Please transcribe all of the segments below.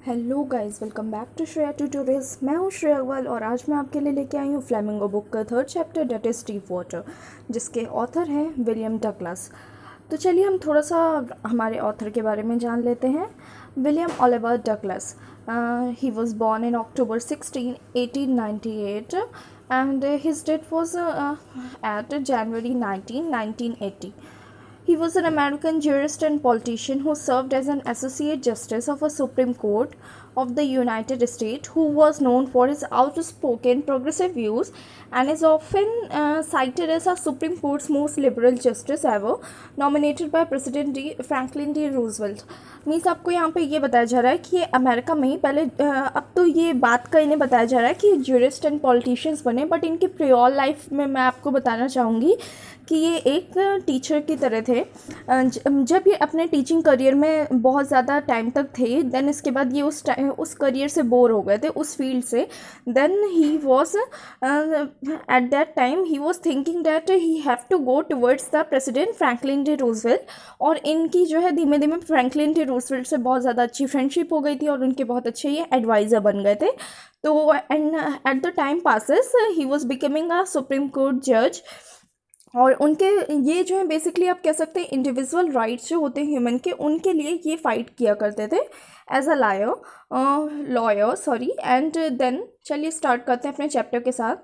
Hello guys, welcome back to Shreya tutorials. मैं हूं श्रेया अग्रवाल और आज मैं आपके लिए लेके आई हूं फ्लेमिंगो बुक का third chapter, that is deep water, जिसके ऑथर हैं विलियम डगलस। तो चलिए हम थोड़ा सा हमारे ऑथर के बारे में जान लेते हैं। William Oliver Douglas, he was born in October 16, 1898 and his death was at January 19, 1980. He was an American jurist and politician who served as an Associate Justice of the Supreme Court of the United States, who was known for his outspoken progressive views and is often cited as a Supreme Court's most liberal justice ever, nominated by President Franklin D. Roosevelt. Means आपको यहाँ पे ये बताया जा रहा है कि ये अमेरिका में ही पहले अब तो ये बात का इन्हें बताया जा रहा है कि जूरिस्ट एंड पॉलिटिशियंस बने, बट इनकी प्रियोर लाइफ में मैं आपको बताना चाहूँगी कि ये एक टीचर की तरह थे। जब ये अपने टीचिंग करियर में बहुत ज़्यादा टाइम तक थे, देन इसके बाद ये उस करियर से बोर हो गए थे, उस फील्ड से। Then he was at that time he was thinking that he have to go towards the president Franklin D Roosevelt, और इनकी जो है धीमे धीमे फ्रैंकलिन डी रूजवेल्ट से बहुत ज़्यादा अच्छी फ्रेंडशिप हो गई थी और उनके बहुत अच्छे ये एडवाइज़र बन गए थे। तो and at the time passes he was becoming a supreme court जज, और उनके ये जो है बेसिकली आप कह सकते हैं इंडिविजुअल राइट्स जो होते हैं ह्यूमन के, उनके लिए ये फाइट किया करते थे as a lawyer sorry. And then चलिए स्टार्ट करते हैं अपने चैप्टर के साथ।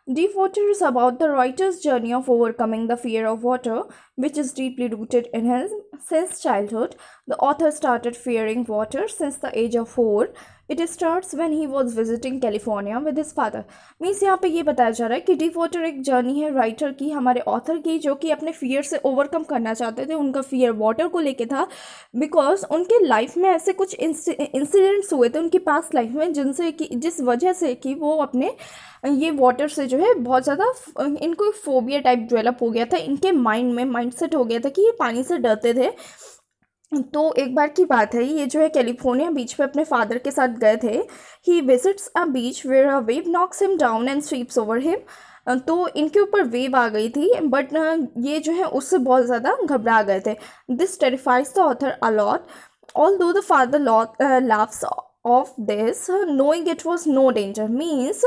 Deep water is about the writer's journey of overcoming the fear of water, which is deeply rooted in him since childhood. The author started fearing water since the age of 4. It starts when he was visiting California with his father. Means यहाँ पे ये बताया जा रहा है कि deep water एक journey है राइटर की, हमारे ऑथर की, जो कि अपने फियर से ओवरकम करना चाहते थे। उनका फियर वाटर को लेके था, बिकॉज उनके लाइफ में ऐसे कुछ इंसिडेंट्स हुए थे उनकी पास्ट लाइफ में जिनसे कि जिस वजह से कि वो अपने ये वाटर से जो है बहुत ज़्यादा इनको फोबिया टाइप डेवलप हो गया था, इनके माइंड में माइंडसेट हो गया था कि ये पानी से डरते थे। तो एक बार की बात है, ये जो है कैलिफोर्निया बीच पे अपने फादर के साथ गए थे। He visits a beach where a wave knocks him down and sweeps over him. तो इनके ऊपर वेव आ गई थी, बट ये जो है उससे बहुत ज़्यादा घबरा गए थे। This terrifies the author a lot, although the father laughs of this knowing it was no danger. Means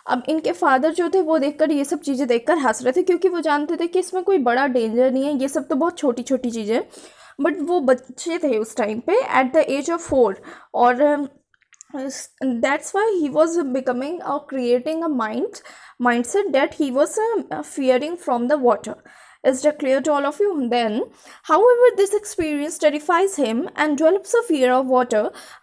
अब इनके फादर जो थे वो देखकर ये सब चीज़ें देखकर हंस रहे थे, क्योंकि वो जानते थे कि इसमें कोई बड़ा डेंजर नहीं है, ये सब तो बहुत छोटी छोटी चीज़ें। बट वो बच्चे थे उस टाइम पे एट द एज ऑफ 4, और that's why he was becoming और creating a mindset that he was fearing from the water. Is that clear to all of you? Then, however, this experience terrifies him and develops a fear of water.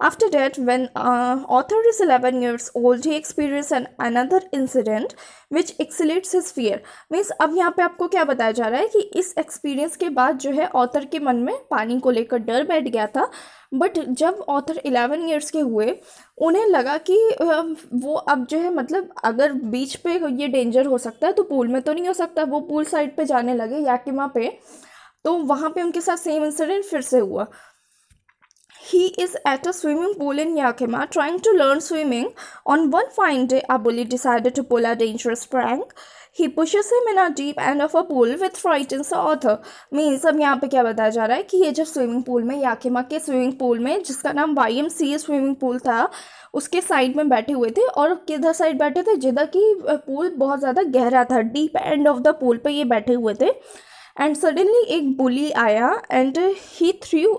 After that, when author is 11 years old, he experiences another incident which accelerates his fear. Means अब यहाँ पे आपको क्या बताया जा रहा है कि इस एक्सपीरियंस के बाद जो है ऑथर के मन में पानी को लेकर डर बैठ गया था। बट जब ऑथर 11 इयर्स के हुए, उन्हें लगा कि वो अब जो है मतलब अगर बीच पे ये डेंजर हो सकता है तो पूल में तो नहीं हो सकता। वो पूल साइड पे जाने लगे याकिमा पे, तो वहाँ पे उनके साथ सेम इंसिडेंट फिर से हुआ। He is at a swimming pool in Yakima trying to learn swimming. On one fine day, a bully decided to pull a dangerous prank. He pushes him in a deep end of a pool which frightens the author. Means अब यहाँ पे क्या बताया जा रहा है कि ये जब स्विमिंग पूल में, याकिमा के स्विमिंग पूल में, जिसका नाम YMCA स्विमिंग पूल था, उसके साइड में बैठे हुए थे। और किधर साइड बैठे थे? जिधर कि पूल बहुत ज़्यादा गहरा था, deep end of the pool पे ये बैठे हुए थे। एंड सडनली एक बुली आया and he through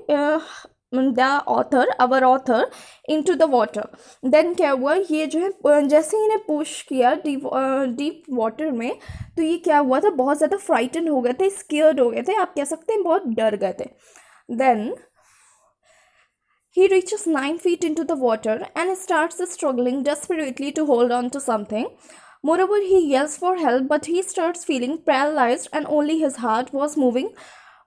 our author into the water. Then क्या हुआ, ये जो है जैसे ही इन्हें पुश किया डीप वाटर में, तो ये क्या हुआ था, बहुत ज़्यादा फ्राइटन हो गए थे, स्केयर्ड हो गए थे, आप कह सकते हैं बहुत डर गए थे। Then he reaches 9 feet into the water and starts struggling desperately to hold on to something. Moreover, he yells for help, but he starts feeling paralyzed and only his heart was moving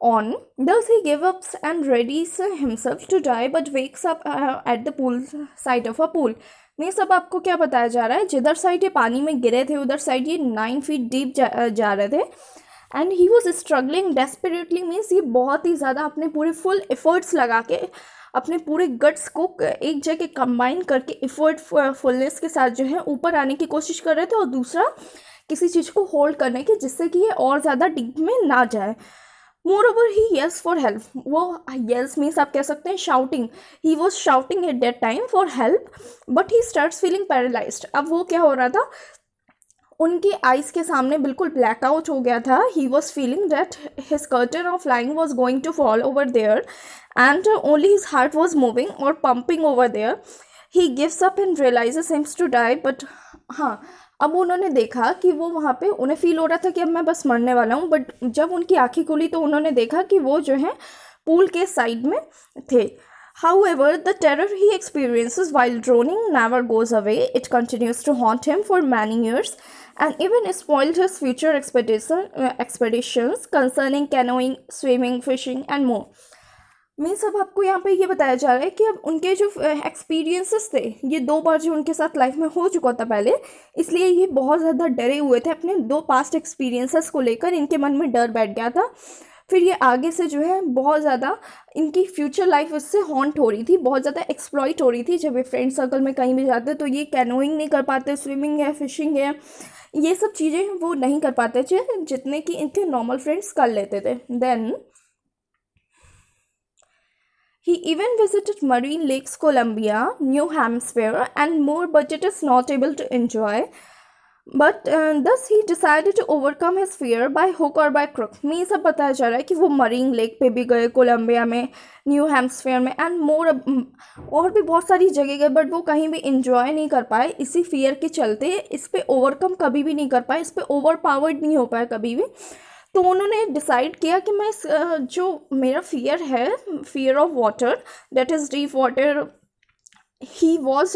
on. Thus he gives up and readies himself to die, but wakes up at the pool side of a pool. मैं सब आपको क्या बताया जा रहा है, जिधर side ये पानी में गिरे थे उधर साइड ये 9 feet डीप जा रहे थे। And he was struggling desperately, means ये बहुत ही ज़्यादा अपने पूरे फुल एफर्ट्स लगा के, अपने पूरे गट्स को एक जगह कंबाइन करके फुलनेस के साथ जो है ऊपर आने की कोशिश कर रहे थे, और दूसरा किसी चीज़ को होल्ड करने की, जिससे कि ये और ज़्यादा डीप में ना जाए। Moreover, he yells for help. वो yells means आप कह सकते हैं shouting. He was shouting at that time for help, but he starts feeling paralyzed. अब वो क्या हो रहा था, उनकी आइज़ के सामने बिल्कुल ब्लैकआउट हो गया था. He was feeling that his curtain of flying was going to fall over there, and only his heart was moving or pumping over there. He gives up and realizes seems to die, but हाँ, अब उन्होंने देखा कि वो वहाँ पे उन्हें feel हो रहा था कि अब मैं बस मरने वाला हूँ, बट जब उनकी आंखें खुली तो उन्होंने देखा कि वो जो है पूल के साइड में थे. However, the terror he experiences while drowning never goes away. It continues to haunt him for many years and even spoiled his future expeditions concerning canoeing, swimming, fishing and more. Means अब आपको यहाँ पे ये बताया जा रहा है कि अब उनके जो एक्सपीरियंसेस थे, ये 2 बार जो उनके साथ लाइफ में हो चुका था पहले, इसलिए ये बहुत ज़्यादा डरे हुए थे अपने 2 पास्ट एक्सपीरियंसेस को लेकर. इनके मन में डर बैठ गया था. फिर ये आगे से जो है बहुत ज़्यादा इनकी फ्यूचर लाइफ इससे हॉन्ट हो रही थी, बहुत ज़्यादा एक्सप्लॉइट हो रही थी. जब ये फ्रेंड सर्कल में कहीं भी जाते तो ये कैनोइंग नहीं कर पाते, स्विमिंग है, फिशिंग है, ये सब चीज़ें वो नहीं कर पाते थे जितने कि इनके नॉर्मल फ्रेंड्स कर लेते थे. Then he even visited Marine Lakes, Columbia, New Hampshire, and more, but it is not able to enjoy. But thus he decided to overcome his fear by hook or by crook. मैं ये सब बताया जा रहा है कि वो marine lake पे भी गए, कोलंबिया में, न्यू हैम्पशायर में, एंड मोर और भी बहुत सारी जगह गए, बट वो कहीं भी इंजॉय नहीं कर पाए इसी फियर के चलते. इस पे ओवरकम कभी भी नहीं कर पाए, इस पे ओवर पावर्ड नहीं हो पाए कभी भी. तो उन्होंने डिसाइड किया कि मैं जो मेरा फियर है, fear of water, that is deep water, he was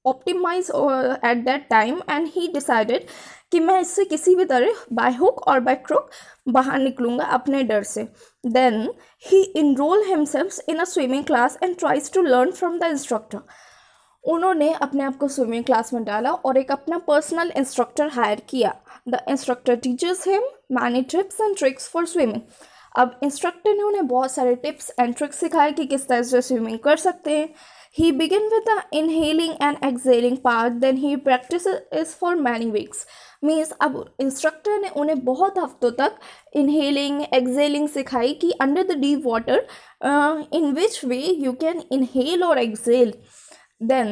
optimise at that time and he decided कि मैं इससे किसी भी तरह बाय हुक और बाय क्रुक बाहर निकलूँगा अपने डर से. Then he enrol himself in a swimming class and tries to learn from the instructor. उन्होंने अपने आप को स्विमिंग क्लास में डाला और एक अपना पर्सनल इंस्ट्रक्टर हायर किया. The instructor teachers him many tips and tricks for swimming. अब इंस्ट्रक्टर ने उन्हें बहुत सारे टिप्स एंड ट्रिक्स सिखाए कि किस तरह से स्विमिंग कर सकते हैं. He begin with the inhaling and exhaling part, then he practice is for many weeks. Means अब इंस्ट्रक्टर ने उन्हें बहुत हफ्तों तक इनहेलिंग एक्सहेलिंग सिखाई कि under the deep water in which way you can inhale और exhale. Then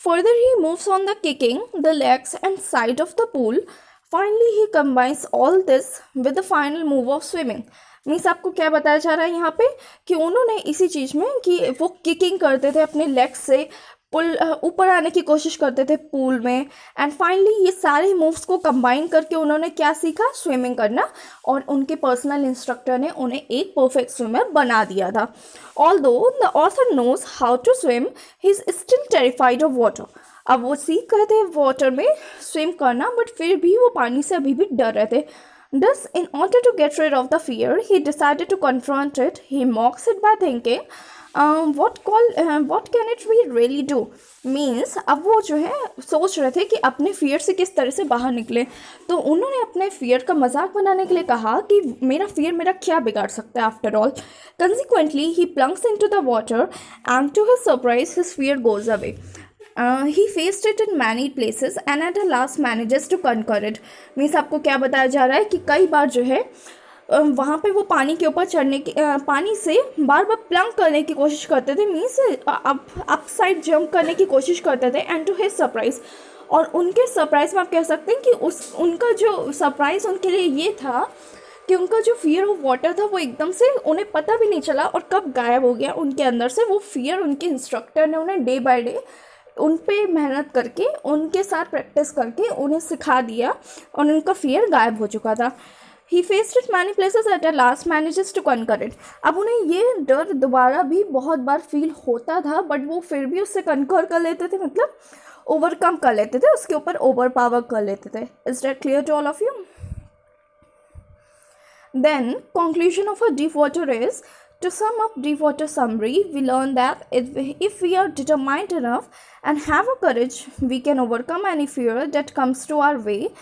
further he moves on the kicking, the legs and side of the pool. Finally he combines all this with the final move of swimming. Means आपको क्या बताया जा रहा है यहाँ पे कि उन्होंने इसी चीज़ में कि वो किकिंग करते थे अपने लेग्स से, पुल ऊपर आने की कोशिश करते थे पूल में, एंड फाइनली ये सारे मूव्स को कंबाइन करके उन्होंने क्या सीखा, स्विमिंग करना. और उनके पर्सनल इंस्ट्रक्टर ने उन्हें एक परफेक्ट स्विमर बना दिया था. Although the author knows how to swim, he is still terrified of water. अब वो सीख गए थे वाटर में स्विम करना, बट फिर भी वो पानी से अभी भी डर रहे थे. Thus, in order to get rid of the fear, he decided to confront it. He mocks it by thinking, what can it be really do? Means अब वो जो है सोच रहे थे कि अपने फियर से किस तरह से बाहर निकले. तो उन्होंने अपने फियर का मजाक बनाने के लिए कहा कि मेरा फियर मेरा क्या बिगाड़ सकता है after all. Consequently, he plunges into the water and to his surprise, his fear goes away. He faced it in many places and at last manages to conquer it. Means आपको क्या बताया जा रहा है कि कई बार जो है वहाँ पे वो पानी के ऊपर चढ़ने की पानी से बार बार प्लंग करने की कोशिश करते थे, मीन्स अप साइड जंप करने की कोशिश करते थे. एंड टू हिज सरप्राइज, और उनके सरप्राइज में आप कह सकते हैं कि उनका जो सरप्राइज उनके लिए ये था कि उनका जो फियर ऑफ वाटर था वो एकदम से उन्हें पता भी नहीं चला और कब गायब हो गया उनके अंदर से. वो फियर उनके इंस्ट्रक्टर ने उन्हें डे बाय डे उन पे मेहनत करके, उनके साथ प्रैक्टिस करके उन्हें सिखा दिया और उनका फियर गायब हो चुका था. He faced it many places at last manages to conquer it. अब उन्हें ये डर दोबारा भी बहुत बार फील होता था, बट वो फिर भी उससे कन्कर कर लेते थे, मतलब ओवरकम कर लेते थे, उसके ऊपर ओवर पावर कर लेते थे. Is that clear to all of you? Then conclusion of a deep water is, to sum up deep water summary, we learn that if we are determined enough and have a courage, we can overcome any fear that comes to our way.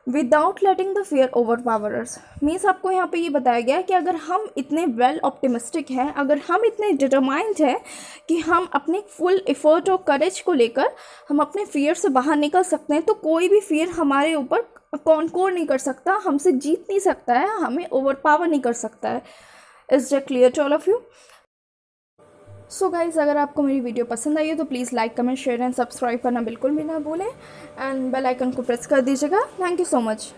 Without letting the fear over powers. Means आपको यहाँ पे ये बताया गया है कि अगर हम इतने वेल ऑप्टिमिस्टिक हैं, अगर हम इतने डिटरमाइंड हैं कि हम अपने फुल एफर्ट और करेज को लेकर हम अपने फियर से बाहर निकल सकते हैं, तो कोई भी फियर हमारे ऊपर कॉन्कोर नहीं कर सकता, हमसे जीत नहीं सकता है, हमें ओवर पावर नहीं कर सकता है। Is that clear to all of you? So guys, अगर आपको मेरी वीडियो पसंद आई है तो please like, comment, share and subscribe करना बिल्कुल भी ना भूलें, एंड बेल आइकन को प्रेस कर दीजिएगा। Thank you so much.